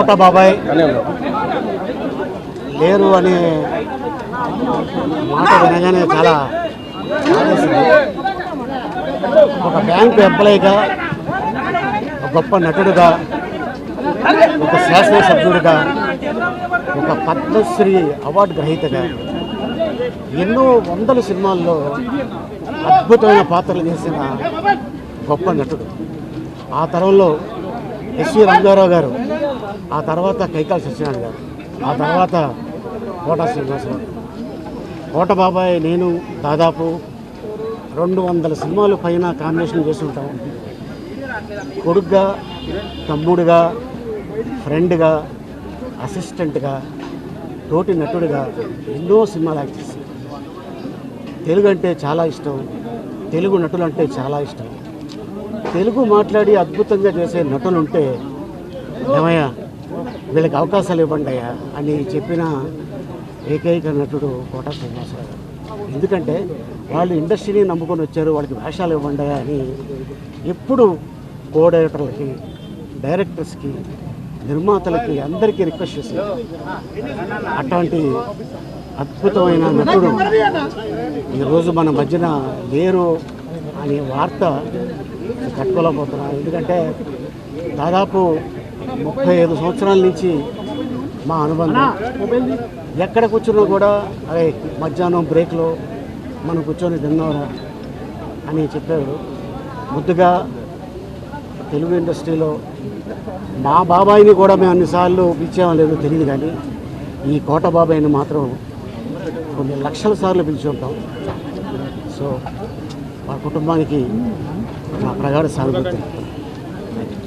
కోట బాబాయ్ లేరు అనే మాట వినగానే చాలా బాధేసింది. ఒక బ్యాంకు ఎంప్లాయీగా, ఒక గొప్ప నటుడుగా, ఒక శాసనసభ్యుడిగా, ఒక పద్మశ్రీ అవార్డు గ్రహీతగా ఎన్నో వందల సినిమాల్లో అద్భుతమైన పాత్రలు చేసిన గొప్ప నటుడు. ఆ తరంలో ఎస్వి రంగారావు గారు, ఆ తర్వాత కైకాల సత్యనారాయణ గారు, ఆ తర్వాత కోట శ్రీనివాసరావు. కోట బాబాయ్ నేను దాదాపు 200 సినిమాలు పైన కాంబినేషన్ చేసి ఉంటాం. కొడుగ్గా, తమ్ముడుగా, ఫ్రెండ్గా, అసిస్టెంట్గా, తోటి నటుడిగా ఎన్నో సినిమాలు యాక్ట్ చేశాను. తెలుగు అంటే చాలా ఇష్టం, తెలుగు నటులు అంటే చాలా ఇష్టం. తెలుగు మాట్లాడి అద్భుతంగా చేసే నటులు ఉంటే ఏమయ్యా వీళ్ళకి అవకాశాలు ఇవ్వండి అయ్యా అని చెప్పిన ఏకైక నటుడు కోట శ్రీనివాసరావు గారు. ఎందుకంటే వాళ్ళు ఇండస్ట్రీని నమ్ముకొని వచ్చారు, వాళ్ళకి వేషాలు ఇవ్వండి అని ఎప్పుడు కో డైరెక్టర్లకి, డైరెక్టర్స్కి, నిర్మాతలకి అందరికీ రిక్వెస్ట్ చేశారు. అట్లాంటి అద్భుతమైన నటుడు ఈరోజు మన మధ్యన లేరు అనే వార్త కట్టుకోలేకపోతున్నాం. ఎందుకంటే దాదాపు 35 సంవత్సరాల నుంచి మా అనుబంధం. ఎక్కడ కూర్చున్నా కూడా అరే మధ్యాహ్నం బ్రేక్లో మనం కూర్చొని తిన్నారా అని చెప్పారు. ముద్దుగా తెలుగు ఇండస్ట్రీలో మా బాబాయిని కూడా మేము అన్నిసార్లు పిలిచామో లేదో తెలియదు, కానీ ఈ కోట బాబాయిని మాత్రం కొన్ని లక్షల సార్లు పిలిచి ఉంటాం. సో మా కుటుంబానికి నా ప్రగాఢ సానుభూతి.